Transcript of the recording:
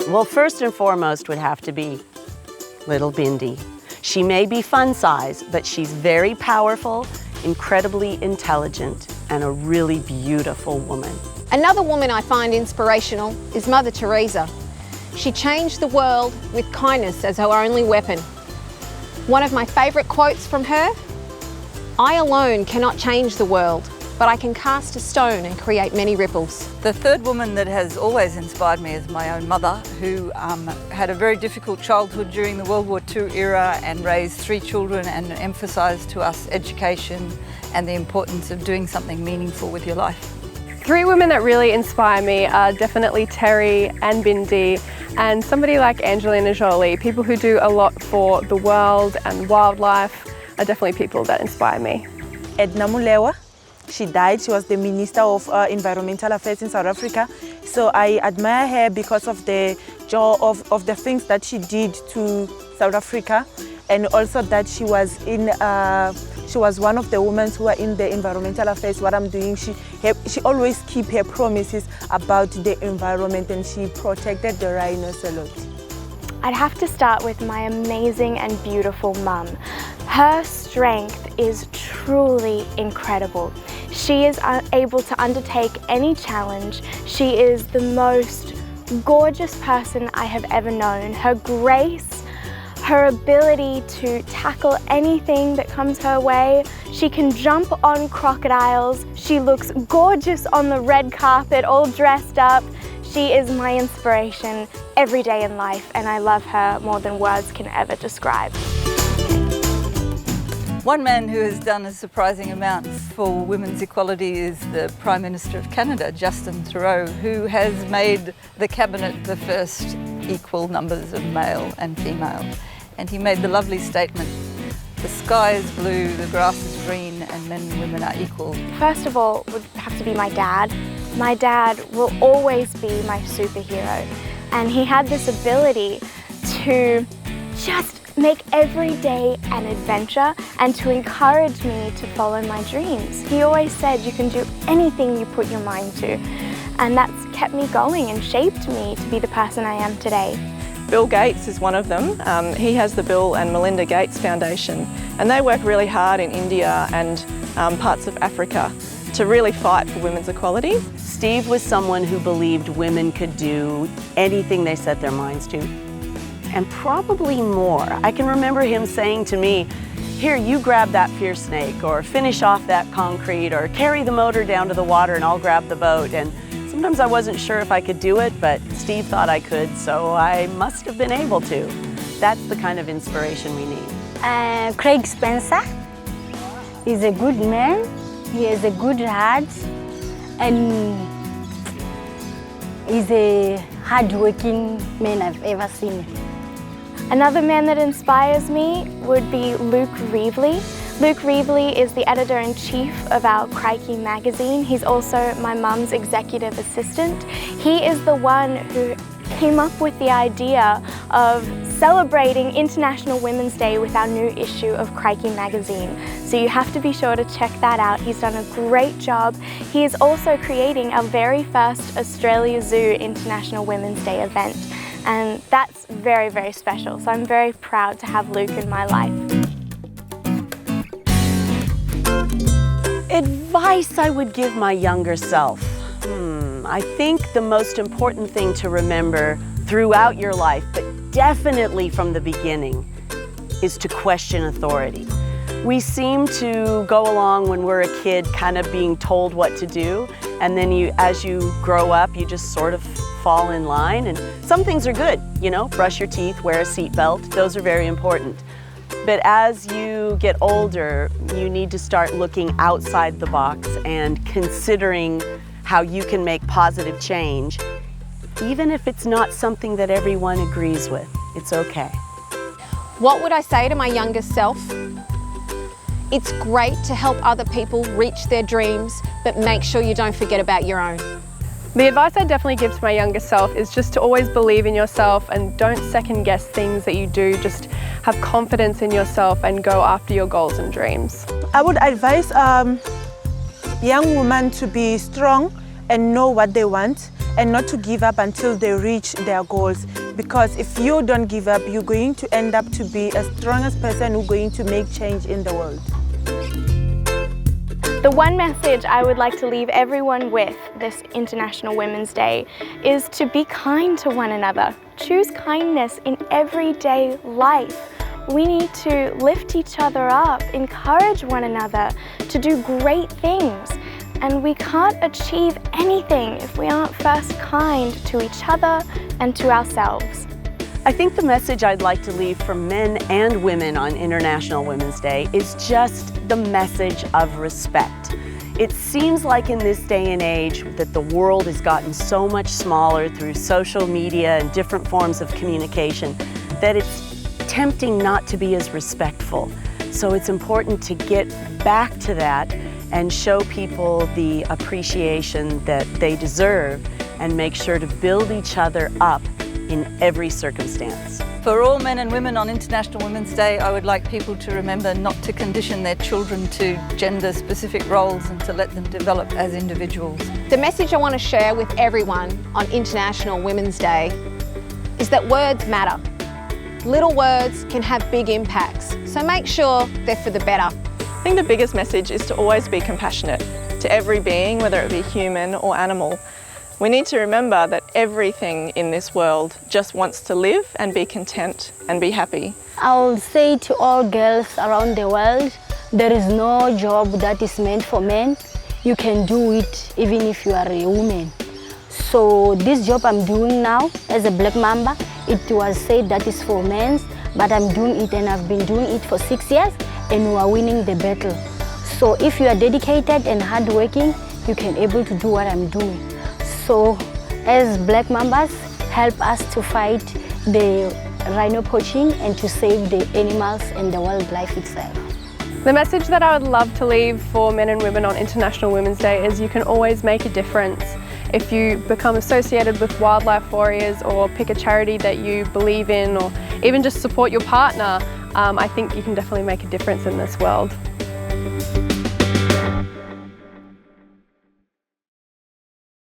Well, first and foremost would have to be little Bindi. She may be fun size, but she's very powerful, incredibly intelligent, and a really beautiful woman. Another woman I find inspirational is Mother Teresa. She changed the world with kindness as her only weapon. One of my favourite quotes from her, "I alone cannot change the world, but I can cast a stone and create many ripples." The third woman that has always inspired me is my own mother, who had a very difficult childhood during the World War II era and raised 3 children and emphasised to us education and the importance of doing something meaningful with your life. 3 women that really inspire me are definitely Terry and Bindi, and somebody like Angelina Jolie. People who do a lot for the world and wildlife are definitely people that inspire me. Edna Molewa. She died. She was the Minister of Environmental Affairs in South Africa. So I admire her because of the joy of the things that she did to South Africa, and also that she was one of the women who were in the environmental affairs. What I'm doing, she always keep her promises about the environment, and she protected the rhinos a lot. I'd have to start with my amazing and beautiful mum. Her strength is truly incredible. She is able to undertake any challenge. She is the most gorgeous person I have ever known. Her grace, her ability to tackle anything that comes her way. She can jump on crocodiles. She looks gorgeous on the red carpet, all dressed up. She is my inspiration every day in life, and I love her more than words can ever describe. One man who has done a surprising amount for women's equality is the Prime Minister of Canada, Justin Trudeau, who has made the Cabinet the first equal numbers of male and female. And he made the lovely statement, "The sky is blue, the grass is green, and men and women are equal." First of all would have to be my dad. My dad will always be my superhero, and he had this ability to just make every day an adventure and to encourage me to follow my dreams. He always said you can do anything you put your mind to, and that's kept me going and shaped me to be the person I am today. Bill Gates is one of them. He has the Bill and Melinda Gates Foundation, and they work really hard in India and parts of Africa to really fight for women's equality. Steve was someone who believed women could do anything they set their minds to, and probably more. I can remember him saying to me, "Here, you grab that fierce snake, or finish off that concrete, or carry the motor down to the water and I'll grab the boat." And sometimes I wasn't sure if I could do it, but Steve thought I could, so I must have been able to. That's the kind of inspiration we need. Craig Spencer is a good man. He has a good heart, and he's a hard-working man I've ever seen. Another man that inspires me would be Luke Reevely. Luke Reevely is the editor-in-chief of our Crikey magazine. He's also my mum's executive assistant. He is the one who came up with the idea of celebrating International Women's Day with our new issue of Crikey magazine. So you have to be sure to check that out. He's done a great job. He is also creating our very first Australia Zoo International Women's Day event. And that's very, very special. So I'm very proud to have Luke in my life. Advice I would give my younger self. I think the most important thing to remember throughout your life, but definitely from the beginning, is to question authority. We seem to go along when we're a kid kind of being told what to do, and then as you grow up, you just sort of fall in line. And some things are good, you know, brush your teeth, wear a seatbelt, those are very important. But as you get older, you need to start looking outside the box and considering how you can make positive change, even if it's not something that everyone agrees with. It's okay. What would I say to my younger self? It's great to help other people reach their dreams, but make sure you don't forget about your own. The advice I definitely give to my younger self is just to always believe in yourself and don't second guess things that you do. Just have confidence in yourself and go after your goals and dreams. I would advise young women to be strong and know what they want and not to give up until they reach their goals. Because if you don't give up, you're going to end up to be a strongest person who's going to make change in the world. The one message I would like to leave everyone with this International Women's Day is to be kind to one another. Choose kindness in everyday life. We need to lift each other up, encourage one another to do great things. And we can't achieve anything if we aren't first kind to each other and to ourselves. I think the message I'd like to leave for men and women on International Women's Day is just the message of respect. It seems like in this day and age that the world has gotten so much smaller through social media and different forms of communication that it's tempting not to be as respectful. So it's important to get back to that and show people the appreciation that they deserve and make sure to build each other up in every circumstance. For all men and women on International Women's Day, I would like people to remember not to condition their children to gender-specific roles and to let them develop as individuals. The message I want to share with everyone on International Women's Day is that words matter. Little words can have big impacts, so make sure they're for the better. I think the biggest message is to always be compassionate to every being, whether it be human or animal. We need to remember that everything in this world just wants to live and be content and be happy. I will say to all girls around the world, there is no job that is meant for men. You can do it even if you are a woman. So this job I'm doing now as a Black Mamba, it was said that is for men, but I'm doing it and I've been doing it for 6 years and we are winning the battle. So if you are dedicated and hardworking, you can able to do what I'm doing. So as Black Mambas, help us to fight the rhino poaching and to save the animals and the wildlife itself. The message that I would love to leave for men and women on International Women's Day is you can always make a difference. If you become associated with wildlife warriors or pick a charity that you believe in or even just support your partner, I think you can definitely make a difference in this world.